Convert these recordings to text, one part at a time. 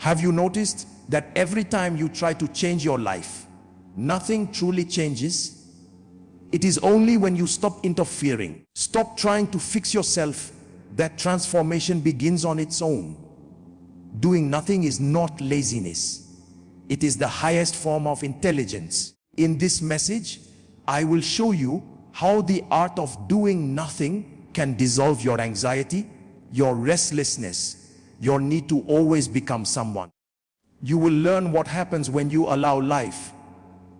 Have you noticed that every time you try to change your life, nothing truly changes? It is only when you stop interfering, stop trying to fix yourself, that transformation begins on its own. Doing nothing is not laziness. It is the highest form of intelligence. In this message, I will show you how the art of doing nothing can dissolve your anxiety, your restlessness, your need to always become someone. You will learn what happens when you allow life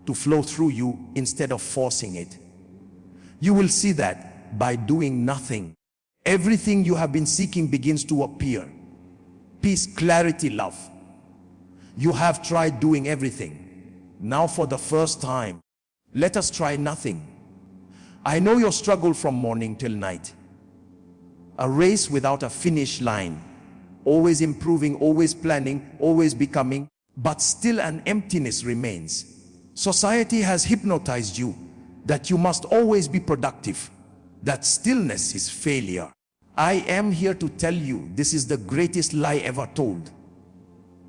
to flow through you instead of forcing it. You will see that by doing nothing, everything you have been seeking begins to appear. Peace, clarity, love. You have tried doing everything. Now for the first time, let us try nothing. I know your struggle from morning till night. A race without a finish line. Always improving, always planning, always becoming, but still an emptiness remains. Society has hypnotized you that you must always be productive, that stillness is failure. I am here to tell you this is the greatest lie ever told.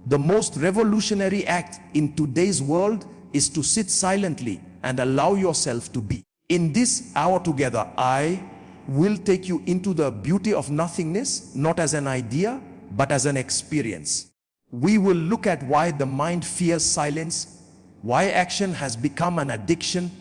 The most revolutionary act in today's world is to sit silently and allow yourself to be. In this hour together, I will take you into the beauty of nothingness, not as an idea, but as an experience. We will look at why the mind fears silence, why action has become an addiction,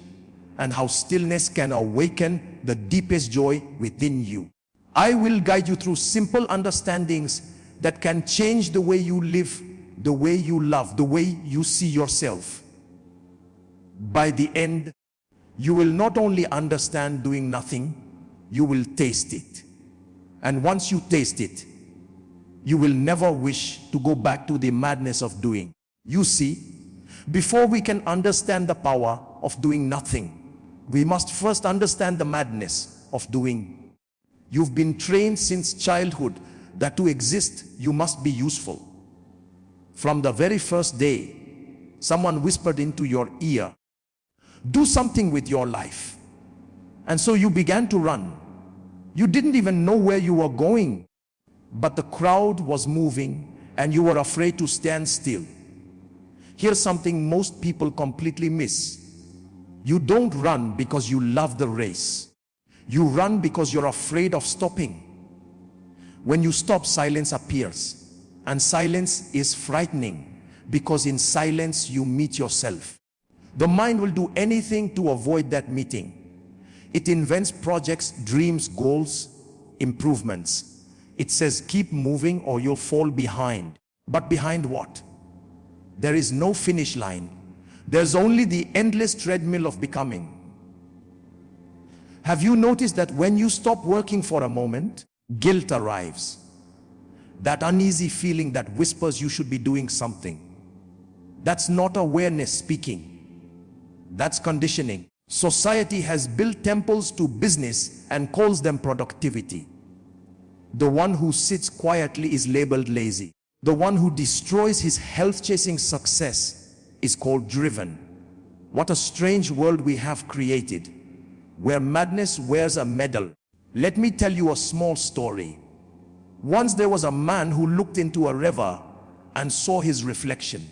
and how stillness can awaken the deepest joy within you. I will guide you through simple understandings that can change the way you live, the way you love, the way you see yourself. By the end, you will not only understand doing nothing, you will taste it. And once you taste it, you will never wish to go back to the madness of doing. You see, before we can understand the power of doing nothing, we must first understand the madness of doing. You've been trained since childhood that to exist, you must be useful. From the very first day, someone whispered into your ear, do something with your life. And so you began to run. You didn't even know where you were going. But the crowd was moving and you were afraid to stand still. Here's something most people completely miss. You don't run because you love the race. You run because you're afraid of stopping. When you stop, silence appears. And silence is frightening because in silence you meet yourself. The mind will do anything to avoid that meeting. It invents projects, dreams, goals, improvements. It says keep moving or you'll fall behind. But behind what? There is no finish line. There's only the endless treadmill of becoming. Have you noticed that when you stop working for a moment, guilt arrives? That uneasy feeling that whispers you should be doing something. That's not awareness speaking. That's conditioning. Society has built temples to business and calls them productivity. The one who sits quietly is labeled lazy. The one who destroys his health chasing success is called driven. What a strange world we have created, where madness wears a medal. Let me tell you a small story. Once there was a man who looked into a river and saw his reflection.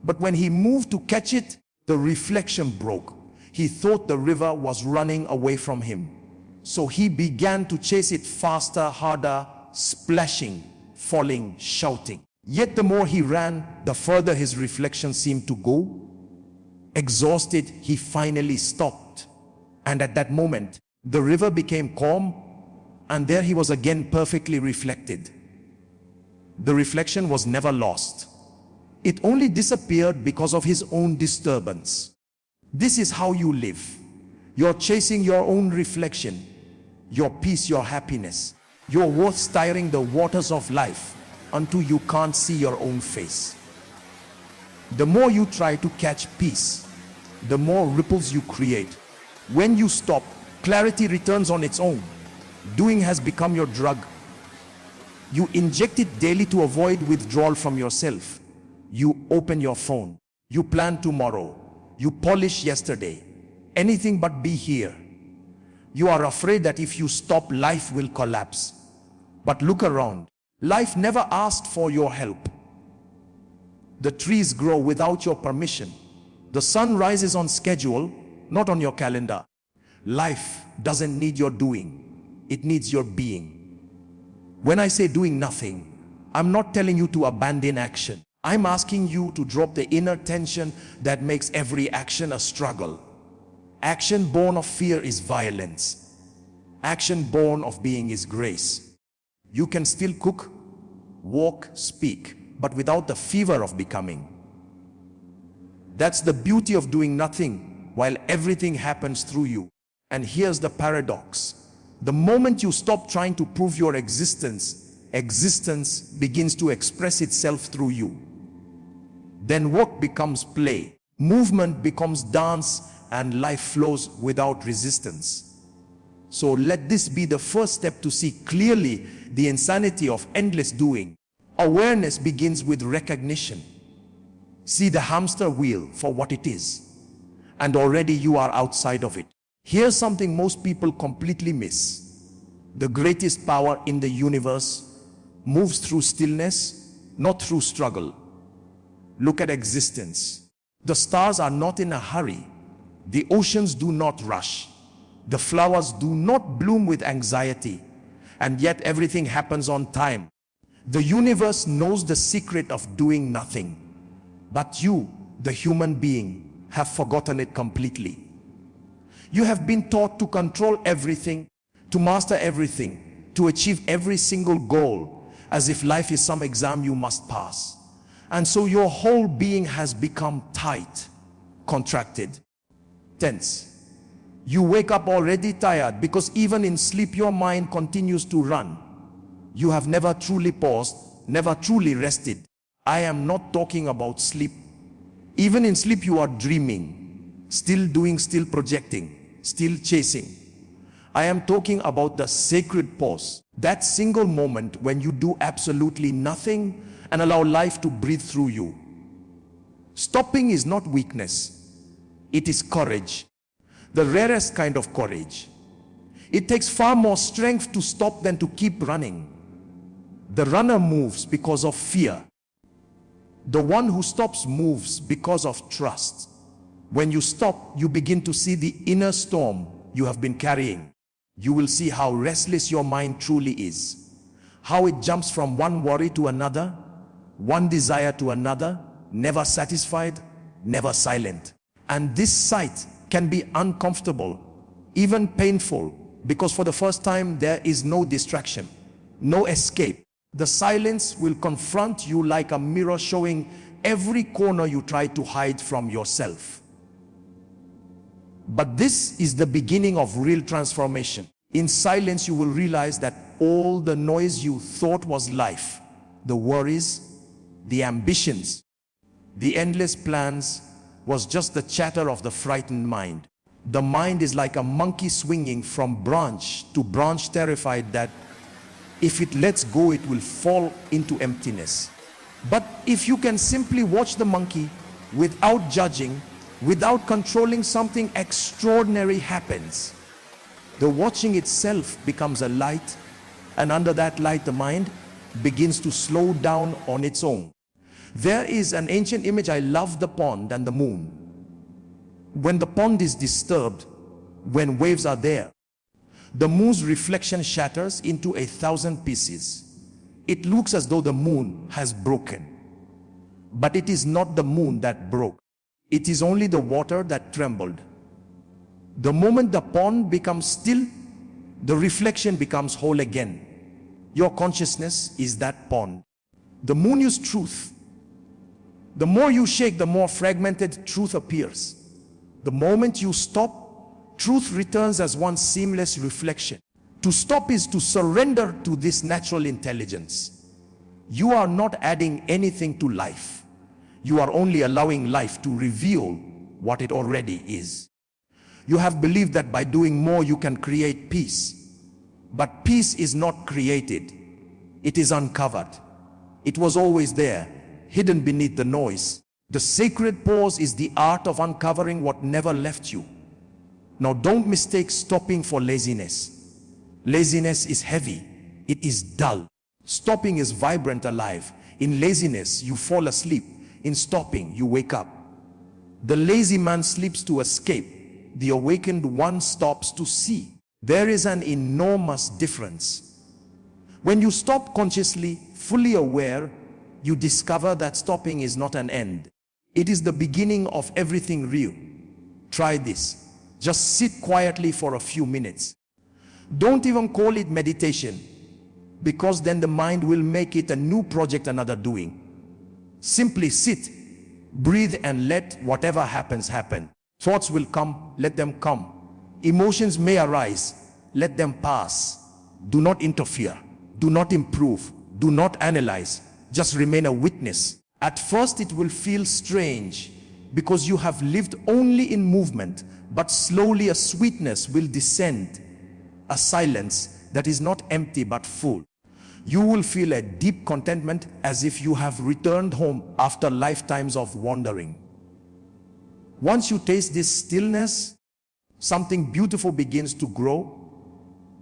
But when he moved to catch it, the reflection broke. He thought the river was running away from him. So he began to chase it faster, harder, splashing, falling, shouting. Yet the more he ran, the further his reflection seemed to go. Exhausted, he finally stopped. And at that moment, the river became calm, and there he was again perfectly reflected. The reflection was never lost. It only disappeared because of his own disturbance. This is how you live. You're chasing your own reflection, your peace, your happiness. You're worth stirring the waters of life until you can't see your own face. The more you try to catch peace, the more ripples you create. When you stop, clarity returns on its own. Doing has become your drug. You inject it daily to avoid withdrawal from yourself. You open your phone. You plan tomorrow. You polish yesterday. Anything but be here. You are afraid that if you stop, life will collapse. But look around. Life never asked for your help. The trees grow without your permission. The sun rises on schedule, not on your calendar. Life doesn't need your doing, it needs your being. When I say doing nothing, I'm not telling you to abandon action. I'm asking you to drop the inner tension that makes every action a struggle. Action born of fear is violence. Action born of being is grace. You can still cook, walk, speak, but without the fever of becoming. That's the beauty of doing nothing while everything happens through you. And here's the paradox. The moment you stop trying to prove your existence, existence begins to express itself through you. Then work becomes play, movement becomes dance, and life flows without resistance. So let this be the first step to see clearly the insanity of endless doing. Awareness begins with recognition. See the hamster wheel for what it is, and already you are outside of it. Here's something most people completely miss. The greatest power in the universe moves through stillness, not through struggle. Look at existence. The stars are not in a hurry. The oceans do not rush. The flowers do not bloom with anxiety. And yet everything happens on time. The universe knows the secret of doing nothing. But you, the human being, have forgotten it completely. You have been taught to control everything, to master everything, to achieve every single goal, as if life is some exam you must pass. And so your whole being has become tight, contracted, tense. You wake up already tired because even in sleep your mind continues to run. You have never truly paused, never truly rested. I am not talking about sleep. Even in sleep you are dreaming, still doing, still projecting, still chasing. I am talking about the sacred pause, that single moment when you do absolutely nothing and allow life to breathe through you. Stopping is not weakness, it is courage, the rarest kind of courage. It takes far more strength to stop than to keep running. The runner moves because of fear. The one who stops moves because of trust. When you stop, you begin to see the inner storm you have been carrying. You will see how restless your mind truly is, how it jumps from one worry to another, one desire to another, never satisfied, never silent. And this sight can be uncomfortable, even painful, because for the first time there is no distraction, no escape. The silence will confront you like a mirror, showing every corner you try to hide from yourself. But this is the beginning of real transformation. In silence you will realize that all the noise you thought was life, the worries, the ambitions, the endless plans, was just the chatter of the frightened mind. The mind is like a monkey swinging from branch to branch, terrified that if it lets go it will fall into emptiness. But if you can simply watch the monkey without judging, without controlling, something extraordinary happens. The watching itself becomes a light, and under that light the mind begins to slow down on its own. There is an ancient image. I love the pond and the moon. When the pond is disturbed, when waves are there, the moon's reflection shatters into 1,000 pieces. It looks as though the moon has broken. But it is not the moon that broke. It is only the water that trembled. The moment the pond becomes still, the reflection becomes whole again. Your consciousness is that pond. The moon is truth. The more you shake, the more fragmented truth appears. The moment you stop, truth returns as one seamless reflection. To stop is to surrender to this natural intelligence. You are not adding anything to life. You are only allowing life to reveal what it already is. You have believed that by doing more you can create peace. But peace is not created. It is uncovered. It was always there, hidden beneath the noise. The sacred pause is the art of uncovering what never left you. Now don't mistake stopping for laziness. Laziness is heavy. It is dull. Stopping is vibrant, alive. In laziness you fall asleep. In stopping, you wake up. The lazy man sleeps to escape. The awakened one stops to see. There is an enormous difference. When you stop consciously, fully aware, you discover that stopping is not an end. It is the beginning of everything real. Try this. Just sit quietly for a few minutes. Don't even call it meditation, because then the mind will make it a new project another doing. Simply sit, breathe, and let whatever happens happen. Thoughts will come, let them come. Emotions may arise, let them pass. Do not interfere, do not improve, do not analyze, just remain a witness. At first it will feel strange because you have lived only in movement, but slowly a sweetness will descend, a silence that is not empty but full. You will feel a deep contentment, as if you have returned home after lifetimes of wandering. Once you taste this stillness, something beautiful begins to grow,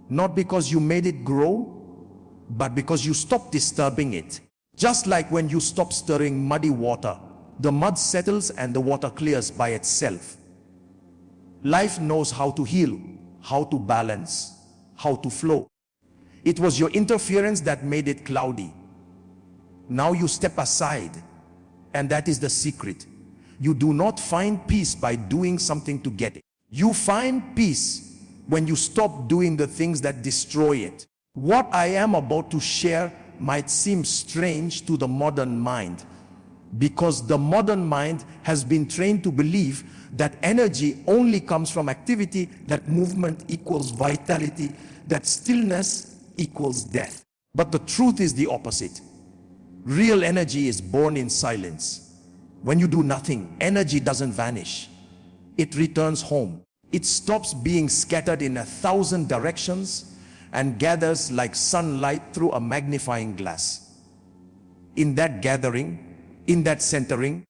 not because you made it grow, but because you stopped disturbing it. Just like when you stop stirring muddy water, the mud settles and the water clears by itself. Life knows how to heal, how to balance, how to flow. It was your interference that made it cloudy. Now you step aside, and that is the secret. You do not find peace by doing something to get it. You find peace when you stop doing the things that destroy it. What I am about to share might seem strange to the modern mind, because the modern mind has been trained to believe that energy only comes from activity, that movement equals vitality, that stillness equals death. But the truth is the opposite. Real energy is born in silence. When you do nothing, energy doesn't vanish. It returns home. It stops being scattered in 1,000 directions and gathers like sunlight through a magnifying glass. In that gathering, in that centering,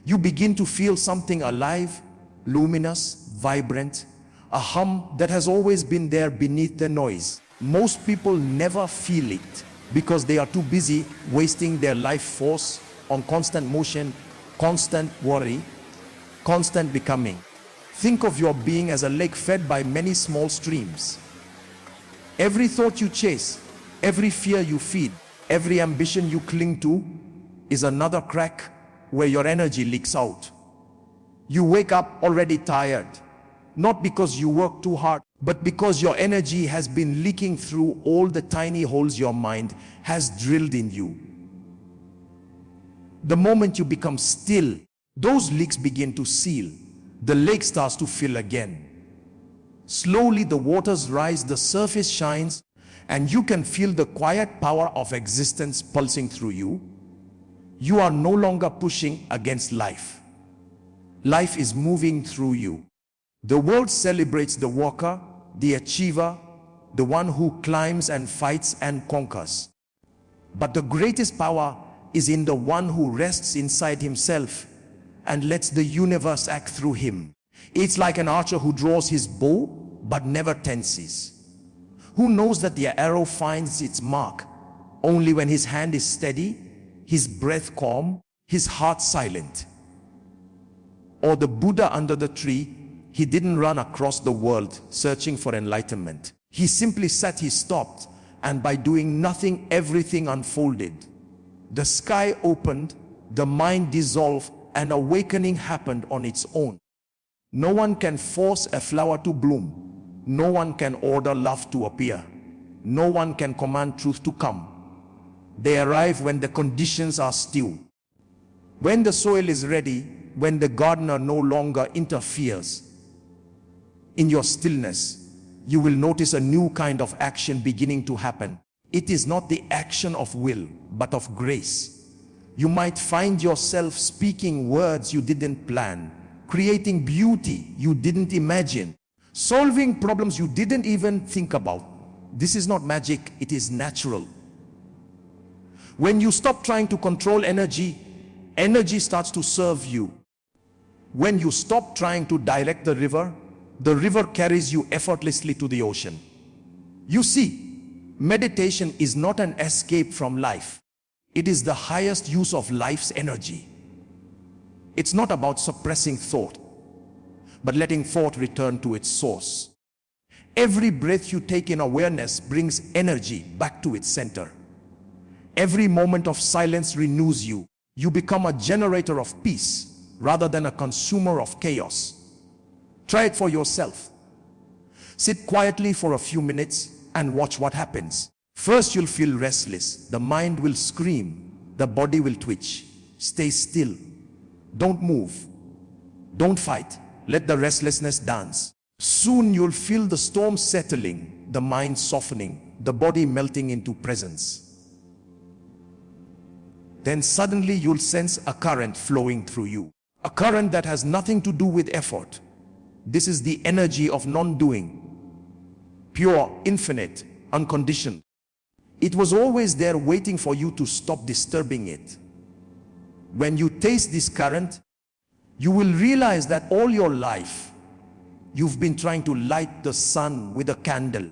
you begin to feel something alive, luminous, vibrant, a hum that has always been there beneath the noise. Most people never feel it because they are too busy wasting their life force on constant motion, constant worry, constant becoming. Think of your being as a lake fed by many small streams. Every thought you chase, every fear you feed, every ambition you cling to is another crack where your energy leaks out. You wake up already tired, not because you work too hard, but because your energy has been leaking through all the tiny holes your mind has drilled in you. The moment you become still, those leaks begin to seal. The lake starts to fill again. Slowly the waters rise, the surface shines, and you can feel the quiet power of existence pulsing through you. You are no longer pushing against life. Life is moving through you. The world celebrates the worker, the achiever, the one who climbs and fights and conquers. But the greatest power is in the one who rests inside himself and lets the universe act through him. It's like an archer who draws his bow but never tenses, who knows that the arrow finds its mark only when his hand is steady, his breath calm, his heart silent. Or the Buddha under the tree, he didn't run across the world searching for enlightenment. He simply sat, he stopped, and by doing nothing, everything unfolded. The sky opened, the mind dissolved, and awakening happened on its own. No one can force a flower to bloom. No one can order love to appear. No one can command truth to come. They arrive when the conditions are still. When the soil is ready, when the gardener no longer interferes. In your stillness, you will notice a new kind of action beginning to happen. It is not the action of will, but of grace. You might find yourself speaking words you didn't plan, creating beauty you didn't imagine, solving problems you didn't even think about. This is not magic, it is natural. When you stop trying to control energy, energy starts to serve you. When you stop trying to direct the river carries you effortlessly to the ocean. You see, meditation is not an escape from life. It is the highest use of life's energy. It's not about suppressing thought, but letting thought return to its source. Every breath you take in awareness brings energy back to its center. Every moment of silence renews you. You become a generator of peace rather than a consumer of chaos. Try it for yourself. Sit quietly for a few minutes and watch what happens. First, you'll feel restless. The mind will scream. The body will twitch. Stay still. Don't move. Don't fight. Let the restlessness dance. Soon you'll feel the storm settling, the mind softening, the body melting into presence. Then suddenly you'll sense a current flowing through you. A current that has nothing to do with effort. This is the energy of non-doing. Pure, infinite, unconditioned. It was always there waiting for you to stop disturbing it. When you taste this current, you will realize that all your life, you've been trying to light the sun with a candle.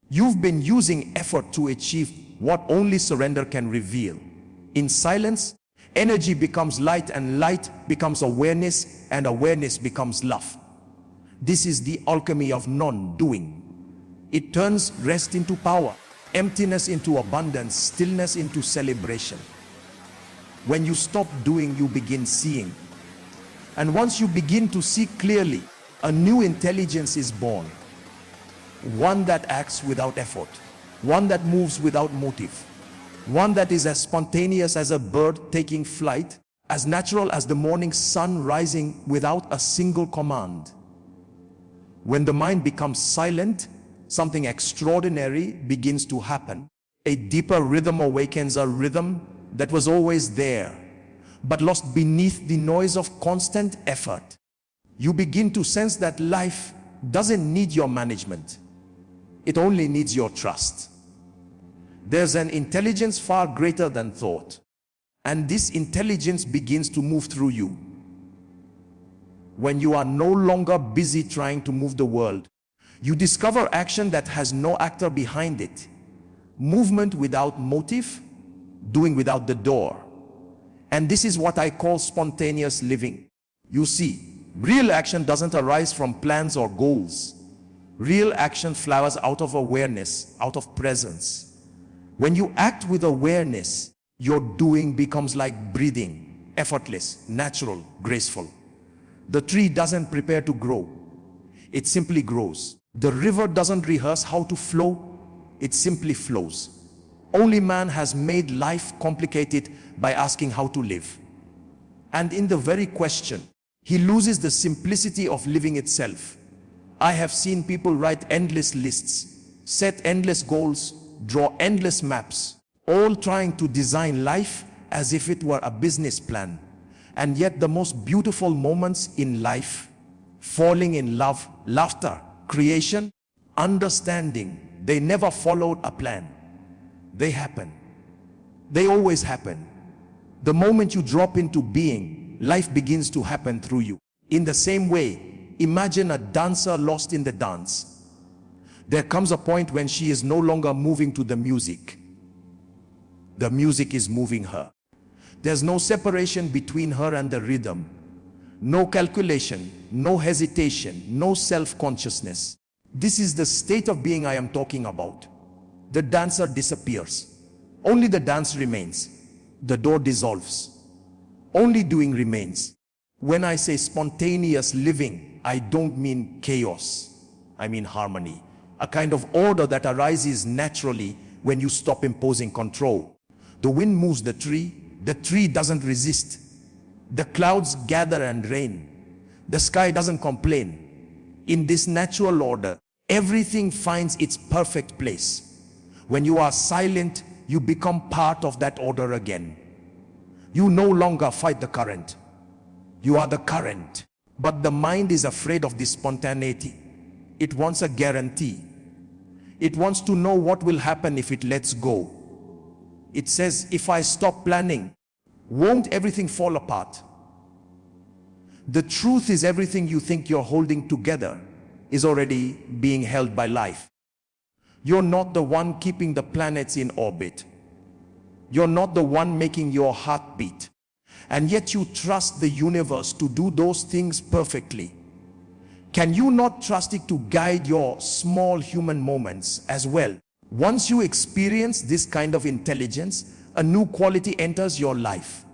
You've been using effort to achieve what only surrender can reveal. In silence, energy becomes light, and light becomes awareness, and awareness becomes love. This is the alchemy of non-doing. It turns rest into power, emptiness into abundance, stillness into celebration. When you stop doing, you begin seeing. And once you begin to see clearly, a new intelligence is born. One that acts without effort. One that moves without motive. One that is as spontaneous as a bird taking flight, as natural as the morning sun rising without a single command. When the mind becomes silent, something extraordinary begins to happen. A deeper rhythm awakens, a rhythm that was always there, but lost beneath the noise of constant effort. You begin to sense that life doesn't need your management. It only needs your trust. There's an intelligence far greater than thought, and this intelligence begins to move through you. When you are no longer busy trying to move the world, you discover action that has no actor behind it. Movement without motive, doing without the door. And this is what I call spontaneous living. You see, real action doesn't arise from plans or goals. Real action flowers out of awareness, out of presence. When you act with awareness, your doing becomes like breathing, effortless, natural, graceful. The tree doesn't prepare to grow. It simply grows. The river doesn't rehearse how to flow. It simply flows. Only man has made life complicated by asking how to live. And in the very question, he loses the simplicity of living itself. I have seen people write endless lists, set endless goals, draw endless maps, all trying to design life as if it were a business plan. And yet the most beautiful moments in life, falling in love, laughter, creation, understanding, they never followed a plan. They happen. They always happen. The moment you drop into being, life begins to happen through you. In the same way, imagine a dancer lost in the dance. There comes a point when she is no longer moving to the music. The music is moving her. There's no separation between her and the rhythm. No calculation, no hesitation, no self-consciousness. This is the state of being I am talking about. The dancer disappears. Only the dance remains. The door dissolves. Only doing remains. When I say spontaneous living, I don't mean chaos. I mean harmony. A kind of order that arises naturally when you stop imposing control. The wind moves the tree doesn't resist. The clouds gather and rain. The sky doesn't complain. In this natural order, everything finds its perfect place. When you are silent, you become part of that order again. You no longer fight the current. You are the current. But the mind is afraid of this spontaneity. It wants a guarantee. It wants to know what will happen if it lets go. It says, if I stop planning, won't everything fall apart? The truth is, everything you think you're holding together is already being held by life. You're not the one keeping the planets in orbit. You're not the one making your heart beat. and yet you trust the universe to do those things perfectly. Can you not trust it to guide your small human moments as well? Once you experience this kind of intelligence, a new quality enters your life.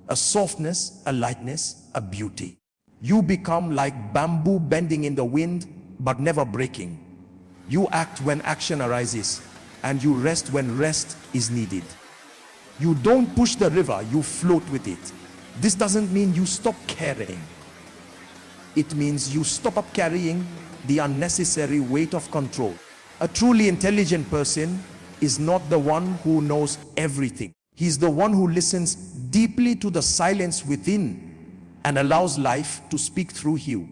A softness, a lightness, a beauty. You become like bamboo bending in the wind, but never breaking. You act when action arises, and you rest when rest is needed. You don't push the river, you float with it. This doesn't mean you stop caring. It means you stop up carrying the unnecessary weight of control. A truly intelligent person is not the one who knows everything. He's the one who listens deeply to the silence within and allows life to speak through you.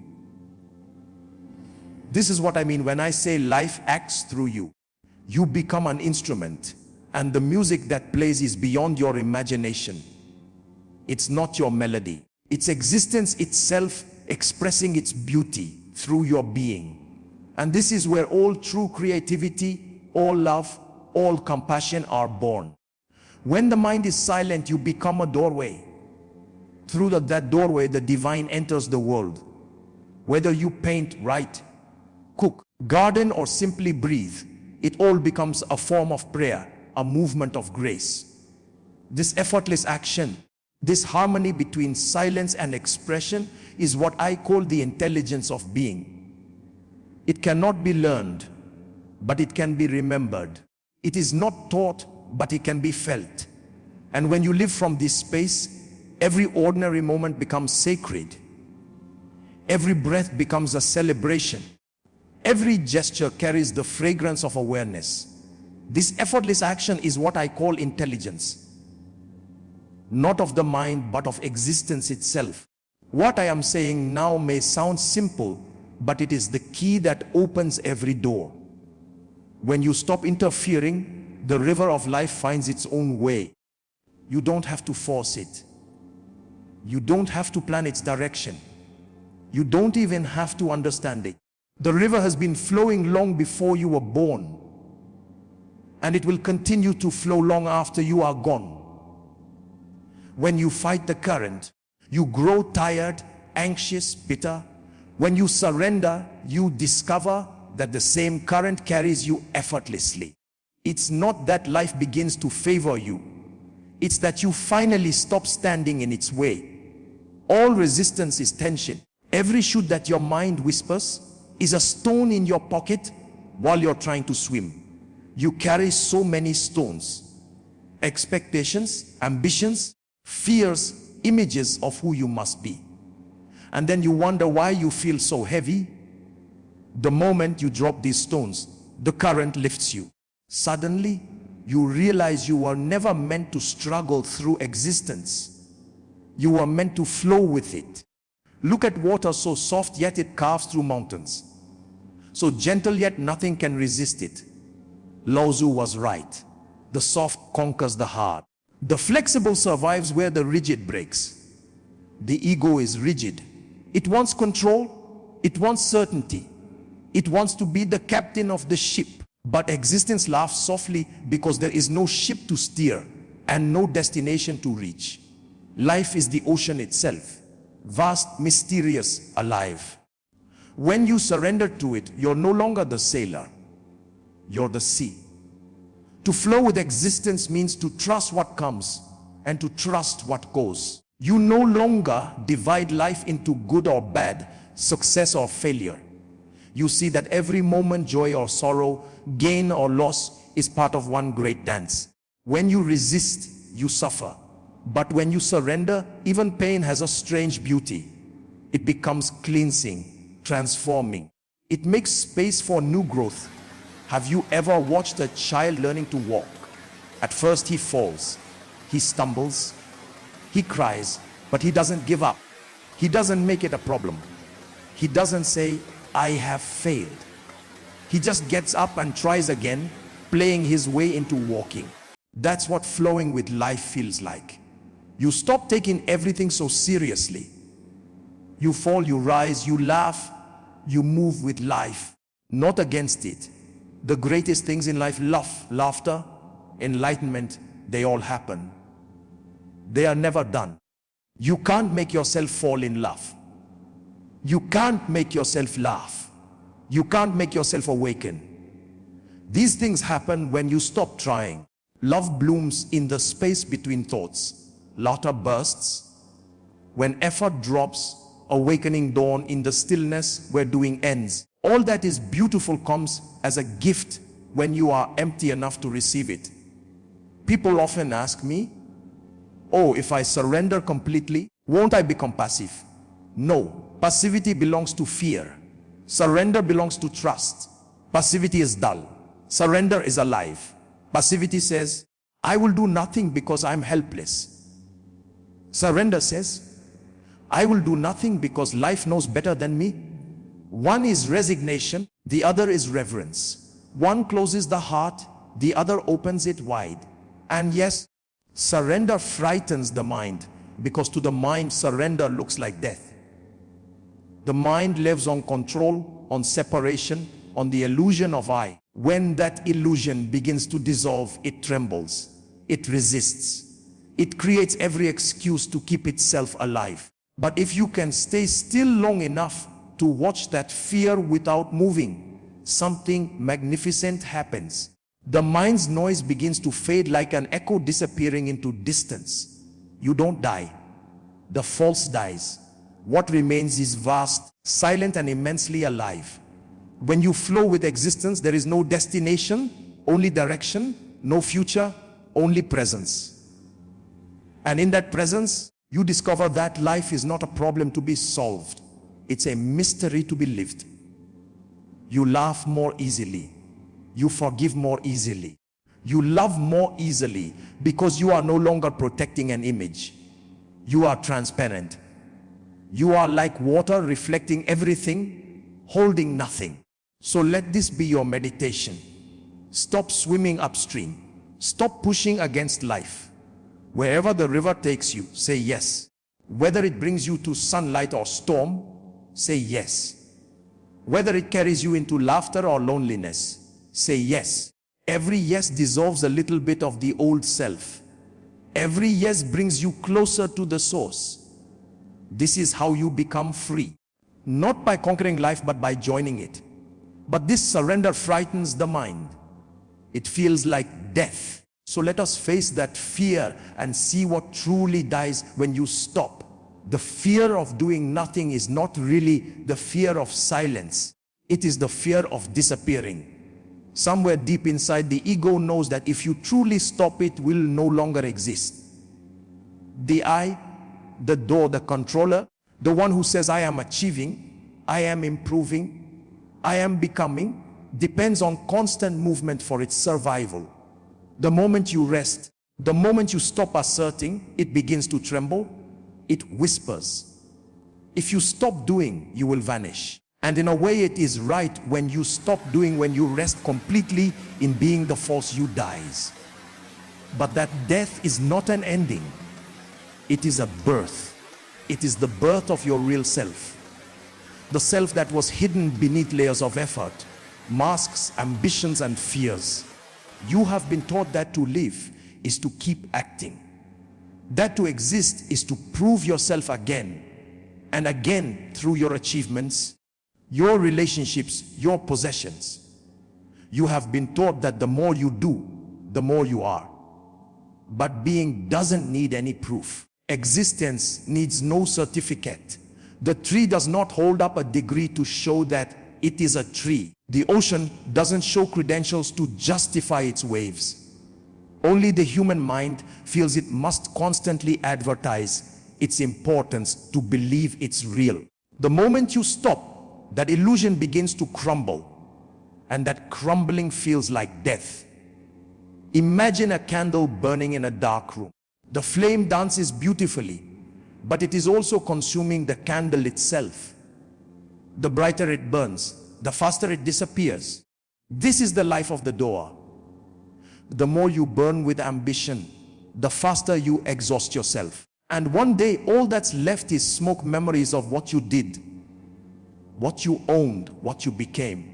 This is what I mean when I say life acts through you. You become an instrument, and the music that plays is beyond your imagination. It's not your melody. It's existence itself expressing its beauty through your being. And this is where all true creativity, all love, all compassion are born. When the mind is silent, you become a doorway. Through that doorway, the divine enters the world. Whether you paint, write, cook, garden, or simply breathe, it all becomes a form of prayer, a movement of grace. This effortless action, this harmony between silence and expression is what I call the intelligence of being. It cannot be learned, but it can be remembered. It is not taught, but it can be felt. And when you live from this space, every ordinary moment becomes sacred. Every breath becomes a celebration. Every gesture carries the fragrance of awareness. This effortless action is what I call intelligence. Not of the mind, but of existence itself. What I am saying now may sound simple, but it is the key that opens every door. When you stop interfering, the river of life finds its own way. You don't have to force it. You don't have to plan its direction. You don't even have to understand it. The river has been flowing long before you were born, and it will continue to flow long after you are gone. When you fight the current, you grow tired, anxious, bitter. When you surrender, you discover that the same current carries you effortlessly. It's not that life begins to favor you. It's that you finally stop standing in its way. All resistance is tension. Every shoot that your mind whispers is a stone in your pocket while you're trying to swim. You carry so many stones. Expectations, ambitions, fears, images of who you must be. And then you wonder why you feel so heavy. The moment you drop these stones, the current lifts you. Suddenly, you realize you were never meant to struggle through existence. You were meant to flow with it. Look at water, so soft yet it carves through mountains. So gentle yet nothing can resist it. Lao Tzu was right. The soft conquers the hard. The flexible survives where the rigid breaks. The ego is rigid. It wants control. It wants certainty. It wants to be the captain of the ship. But existence laughs softly because there is no ship to steer and no destination to reach. Life is the ocean itself, vast, mysterious, alive. When you surrender to it, you're no longer the sailor. You're the sea. To flow with existence means to trust what comes and to trust what goes. You no longer divide life into good or bad, success or failure. You see that every moment, joy or sorrow, gain or loss, is part of one great dance. When you resist, you suffer. But when you surrender, even pain has a strange beauty. It becomes cleansing, transforming. It makes space for new growth. Have you ever watched a child learning to walk? At first he falls, he stumbles, he cries, but he doesn't give up. He doesn't make it a problem. He doesn't say, I have failed. He just gets up and tries again, playing his way into walking. That's what flowing with life feels like. You stop taking everything so seriously. You fall, you rise, you laugh, you move with life, not against it. The greatest things in life, love, laughter, enlightenment, they all happen. They are never done. You can't make yourself fall in love. You can't make yourself laugh. You can't make yourself awaken. These things happen when you stop trying. Love blooms in the space between thoughts. Laughter bursts when effort drops. Awakening dawn in the stillness where doing ends. All that is beautiful comes as a gift when you are empty enough to receive it. People often ask me, oh, if I surrender completely, won't I become passive? No, passivity belongs to fear. Surrender belongs to trust. Passivity is dull. Surrender is alive. Passivity says, I will do nothing because I'm helpless. Surrender says, I will do nothing because life knows better than me. One is resignation, the other is reverence. One closes the heart, the other opens it wide. And yes, surrender frightens the mind, because to the mind, surrender looks like death. The mind lives on control, on separation, on the illusion of I. When that illusion begins to dissolve, it trembles, it resists. It creates every excuse to keep itself alive. But if you can stay still long enough to watch that fear without moving, something magnificent happens. The mind's noise begins to fade like an echo disappearing into distance. You don't die. The false dies. What remains is vast, silent, and immensely alive. When you flow with existence, there is no destination, only direction, no future, only presence. And in that presence, you discover that life is not a problem to be solved. It's a mystery to be lived. You laugh more easily. You forgive more easily. You love more easily because you are no longer protecting an image. You are transparent. You are like water, reflecting everything, holding nothing. So let this be your meditation. Stop swimming upstream. Stop pushing against life. Wherever the river takes you, say yes. Whether it brings you to sunlight or storm, say yes. Whether it carries you into laughter or loneliness, say yes. Every yes dissolves a little bit of the old self. Every yes brings you closer to the source. This is how you become free. Not by conquering life, but by joining it. But this surrender frightens the mind. It feels like death. So let us face that fear and see what truly dies when you stop. The fear of doing nothing is not really the fear of silence. It is the fear of disappearing. Somewhere deep inside, the ego knows that if you truly stop, it will no longer exist. The I, the door, the controller, the one who says I am achieving, I am improving, I am becoming, depends on constant movement for its survival. The moment you rest, the moment you stop asserting, it begins to tremble, it whispers. If you stop doing, you will vanish. And in a way, it is right. When you stop doing, when you rest completely in being the false, you dies. But that death is not an ending. It is a birth. It is the birth of your real self. The self that was hidden beneath layers of effort, masks, ambitions, and fears. You have been taught that to live is to keep acting. That to exist is to prove yourself again and again through your achievements, your relationships, your possessions. You have been taught that the more you do, the more you are. But being doesn't need any proof. Existence needs no certificate. The tree does not hold up a degree to show that it is a tree. The ocean doesn't show credentials to justify its waves. Only the human mind feels it must constantly advertise its importance to believe it's real. The moment you stop, that illusion begins to crumble, and that crumbling feels like death. Imagine a candle burning in a dark room. The flame dances beautifully, but it is also consuming the candle itself. The brighter it burns, the faster it disappears. This is the life of the doer. The more you burn with ambition, the faster you exhaust yourself. And one day, all that's left is smoke memories of what you did, what you owned, what you became.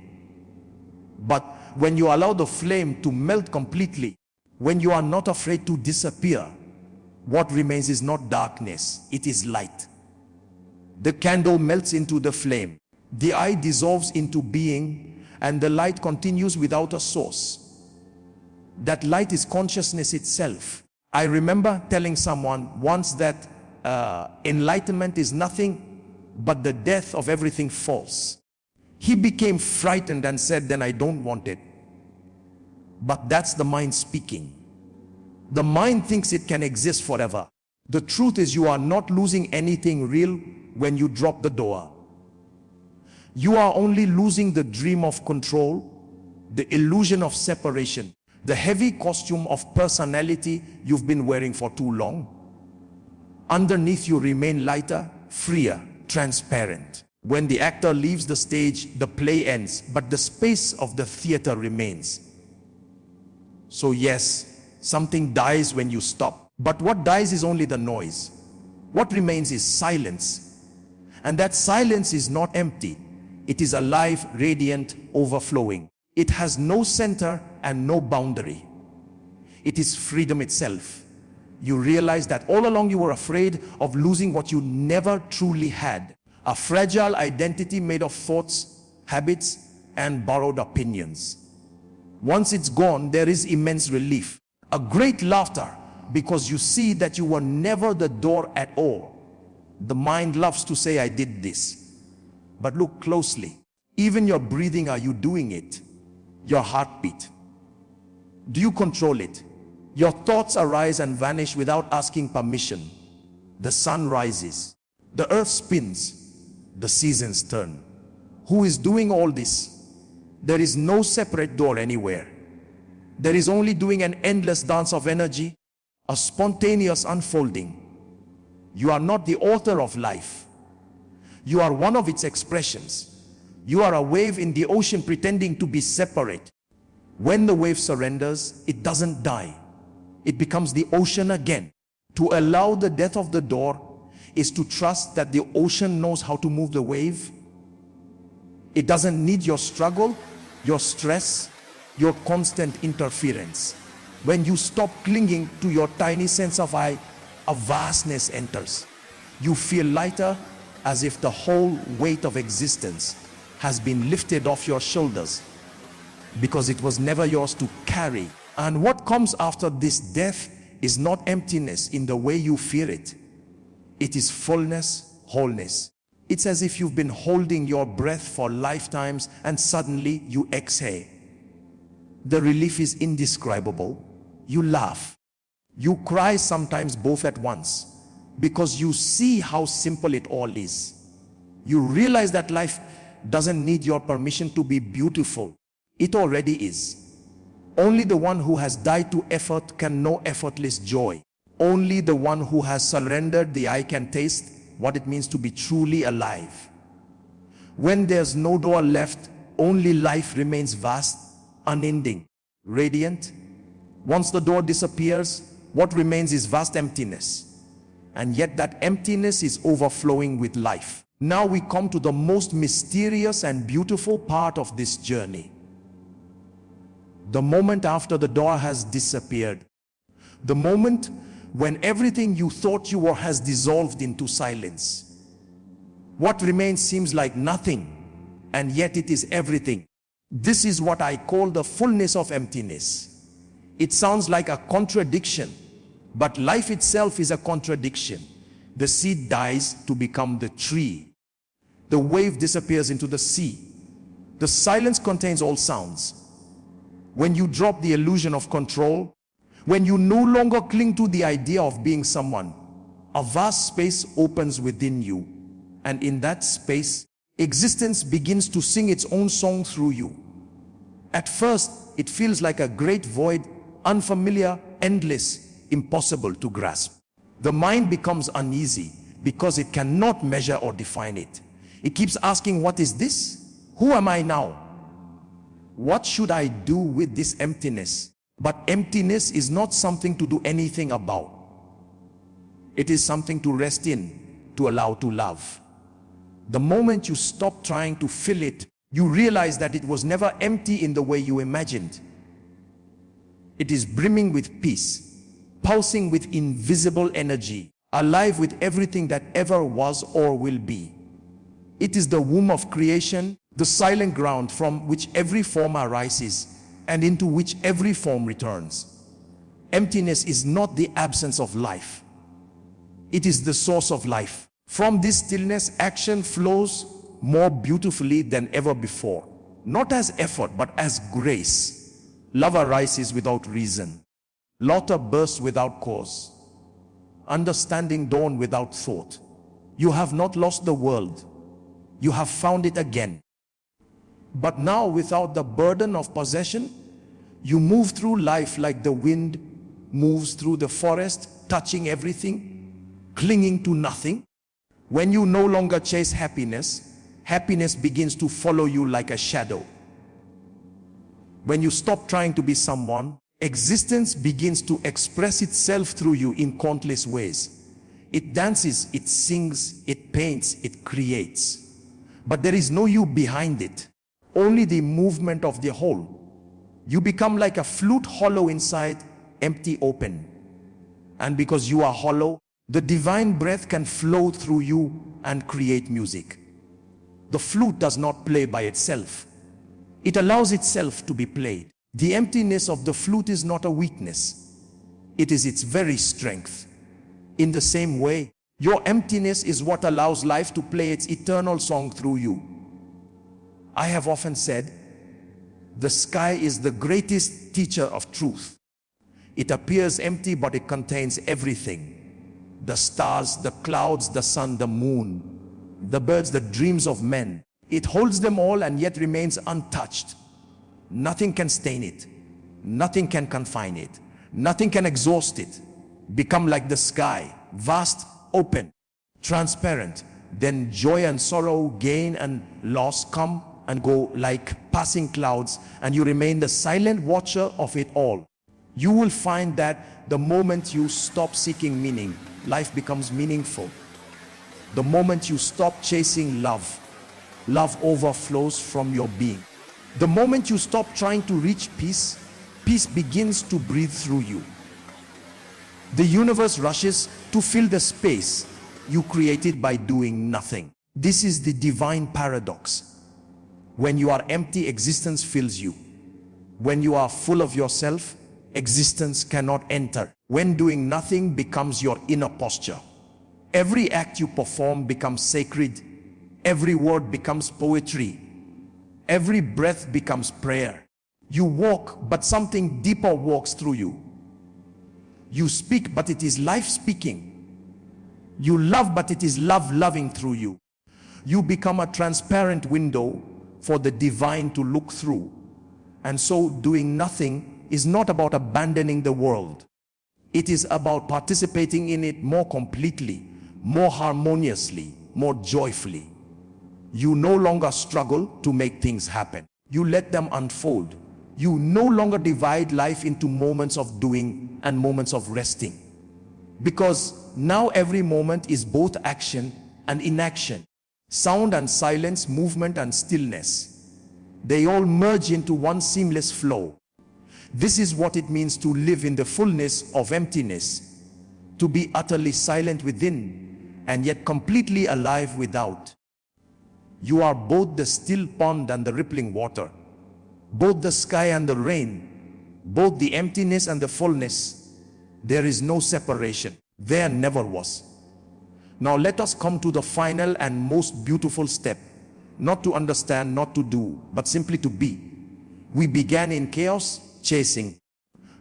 But when you allow the flame to melt completely, when you are not afraid to disappear, what remains is not darkness, it is light. The candle melts into the flame. The I dissolves into being, and the light continues without a source. That light is consciousness itself. I remember telling someone once that enlightenment is nothing but the death of everything false. He became frightened and said, then I don't want it. But that's the mind speaking. The mind thinks it can exist forever. The truth is, you are not losing anything real when you drop the door. You are only losing the dream of control, the illusion of separation, the heavy costume of personality you've been wearing for too long. Underneath, you remain lighter, freer, transparent. When the actor leaves the stage, the play ends, but the space of the theater remains. So yes, something dies when you stop. But what dies is only the noise. What remains is silence. And that silence is not empty. It is alive, radiant, overflowing. It has no center and no boundary. It is freedom itself. You realize that all along you were afraid of losing what you never truly had. A fragile identity made of thoughts, habits, and borrowed opinions. Once it's gone, there is immense relief. A great laughter, because you see that you were never the door at all. The mind loves to say, I did this. But look closely. Even your breathing, are you doing it? Your heartbeat. Do you control it? Your thoughts arise and vanish without asking permission. The sun rises. The earth spins. The seasons turn. Who is doing all this? There is no separate door anywhere. There is only doing an endless dance of energy, a spontaneous unfolding. You are not the author of life. You are one of its expressions. You are a wave in the ocean pretending to be separate. When the wave surrenders, it doesn't die. It becomes the ocean again. To allow the death of the door is to trust that the ocean knows how to move the wave. It doesn't need your struggle, your stress, your constant interference. When you stop clinging to your tiny sense of I, a vastness enters. You feel lighter, as if the whole weight of existence has been lifted off your shoulders, because it was never yours to carry. And what comes after this death is not emptiness in the way you fear it. It is fullness, wholeness. It's as if you've been holding your breath for lifetimes and suddenly you exhale. The relief is indescribable. You laugh. You cry, sometimes both at once, because you see how simple it all is. You realize that life doesn't need your permission to be beautiful. It already is. Only the one who has died to effort can know effortless joy. Only the one who has surrendered the I can taste what it means to be truly alive. When there's no door left, only life remains vast, unending, radiant. Once the door disappears, what remains is vast emptiness. And yet that emptiness is overflowing with life. Now we come to the most mysterious and beautiful part of this journey. The moment after the door has disappeared. The moment when everything you thought you were has dissolved into silence. What remains seems like nothing, and yet it is everything. This is what I call the fullness of emptiness. It sounds like a contradiction, but life itself is a contradiction. The seed dies to become the tree. The wave disappears into the sea. The silence contains all sounds. When you drop the illusion of control, when you no longer cling to the idea of being someone, a vast space opens within you. And in that space, existence begins to sing its own song through you. At first, it feels like a great void, unfamiliar, endless, impossible to grasp. The mind becomes uneasy because it cannot measure or define it. It keeps asking, what is this? Who am I now? What should I do with this emptiness? But emptiness is not something to do anything about. It is something to rest in, to allow to love. The moment you stop trying to fill it, you realize that it was never empty in the way you imagined. It is brimming with peace, pulsing with invisible energy, alive with everything that ever was or will be. It is the womb of creation, the silent ground from which every form arises and into which every form returns. Emptiness is not the absence of life. It is the source of life. From this stillness, action flows more beautifully than ever before. Not as effort, but as grace. Love arises without reason. Laughter bursts without cause. Understanding dawn without thought. You have not lost the world. You have found it again. But now, without the burden of possession, you move through life like the wind moves through the forest, touching everything, clinging to nothing. When you no longer chase happiness, happiness begins to follow you like a shadow. When you stop trying to be someone, existence begins to express itself through you in countless ways. It dances, it sings, it paints, it creates. But there is no you behind it, only the movement of the whole. You become like a flute, hollow inside, empty open. And because you are hollow, the divine breath can flow through you and create music. The flute does not play by itself. It allows itself to be played. The emptiness of the flute is not a weakness. It is its very strength. In the same way, your emptiness is what allows life to play its eternal song through you. I have often said, the sky is the greatest teacher of truth. It appears empty, but it contains everything. The stars, the clouds, the sun, the moon, the birds, the dreams of men. It holds them all and yet remains untouched. Nothing can stain it. Nothing can confine it. Nothing can exhaust it. Become like the sky, vast, open, transparent. Then joy and sorrow, gain and loss come and go like passing clouds, and you remain the silent watcher of it all. You will find that the moment you stop seeking meaning, life becomes meaningful. The moment you stop chasing love, love overflows from your being. The moment you stop trying to reach peace, peace begins to breathe through you. The universe rushes to fill the space you created by doing nothing. This is the divine paradox. When you are empty, existence fills you. When you are full of yourself, existence cannot enter. When doing nothing becomes your inner posture, every act you perform becomes sacred. Every word becomes poetry. Every breath becomes prayer. You walk, but something deeper walks through you. You speak, but it is life speaking. You love, but it is love loving through you. You become a transparent window for the divine to look through. And so doing nothing is not about abandoning the world. It is about participating in it more completely, more harmoniously, more joyfully. You no longer struggle to make things happen. You let them unfold. You no longer divide life into moments of doing and moments of resting. Because now every moment is both action and inaction, sound and silence, movement and stillness. They all merge into one seamless flow. This is what it means to live in the fullness of emptiness, to be utterly silent within and yet completely alive without. You are both the still pond and the rippling water, both the sky and the rain, both the emptiness and the fullness. There is no separation. There never was. Now let us come to the final and most beautiful step. Not to understand, not to do, but simply to be. We began in chaos, chasing,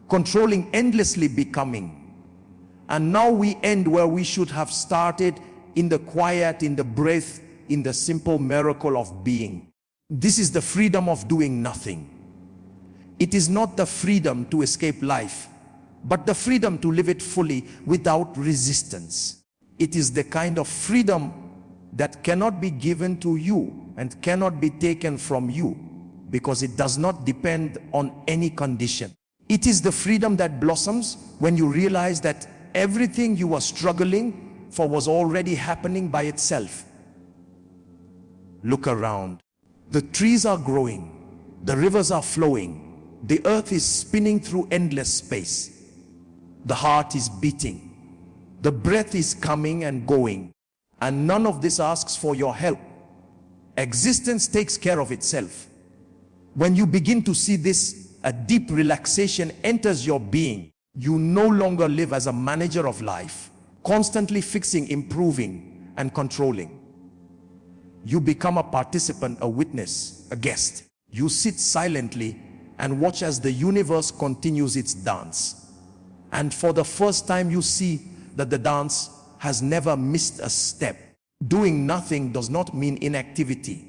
controlling, endlessly becoming. And now we end where we should have started, in the quiet, in the breath, in the simple miracle of being. This is the freedom of doing nothing. It is not the freedom to escape life, but the freedom to live it fully without resistance. It is the kind of freedom that cannot be given to you and cannot be taken from you, because it does not depend on any condition. It is the freedom that blossoms when you realize that everything you were struggling for was already happening by itself. Look around. The trees are growing. The rivers are flowing. The earth is spinning through endless space. The heart is beating. The breath is coming and going. And none of this asks for your help. Existence takes care of itself. When you begin to see this, a deep relaxation enters your being. You no longer live as a manager of life, constantly fixing, improving, and controlling. You become a participant, a witness, a guest. You sit silently and watch as the universe continues its dance. And for the first time, you see that the dance has never missed a step. Doing nothing does not mean inactivity.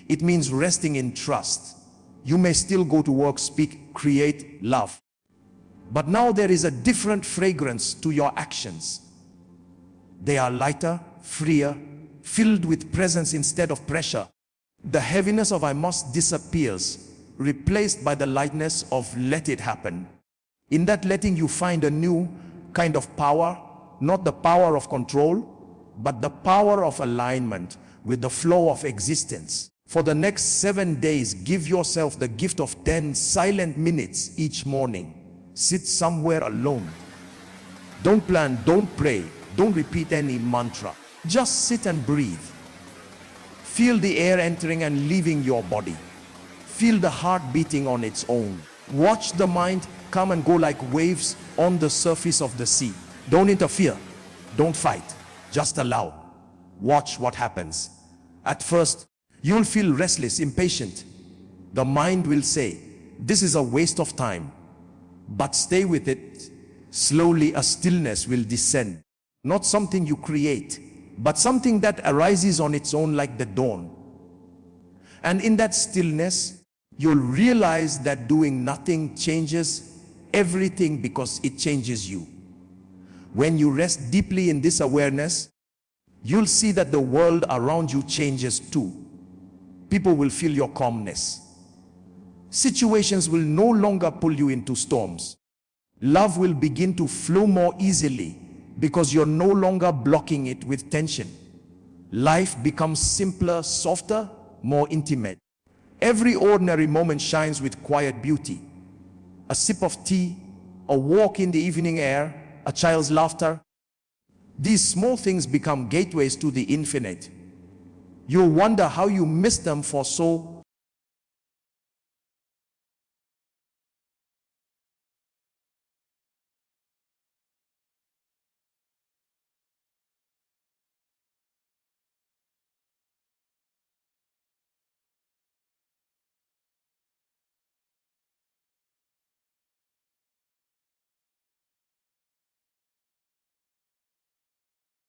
It means resting in trust. You may still go to work, speak, create, love. But now there is a different fragrance to your actions. They are lighter, freer, filled with presence instead of pressure. The heaviness of I must disappears, replaced by the lightness of let it happen. In that letting you find a new kind of power, not the power of control, but the power of alignment with the flow of existence. For the next 7 days, give yourself the gift of 10 silent minutes each morning. Sit somewhere alone. Don't plan, don't pray, don't repeat any mantra. Just sit and breathe. Feel the air entering and leaving your body. Feel the heart beating on its own. Watch the mind come and go like waves on the surface of the sea. Don't interfere. Don't fight. Just allow. Watch what happens. At first, you'll feel restless, impatient. The mind will say, this is a waste of time. But stay with it. Slowly a stillness will descend. Not something you create, but something that arises on its own like the dawn. And in that stillness, you'll realize that doing nothing changes everything because it changes you. When you rest deeply in this awareness, you'll see that the world around you changes too. People will feel your calmness. Situations will no longer pull you into storms. Love will begin to flow more easily because you're no longer blocking it with tension. Life becomes simpler, softer, more intimate. Every ordinary moment shines with quiet beauty. A sip of tea, a walk in the evening air, a child's laughter. These small things become gateways to the infinite. You'll wonder how you missed them for so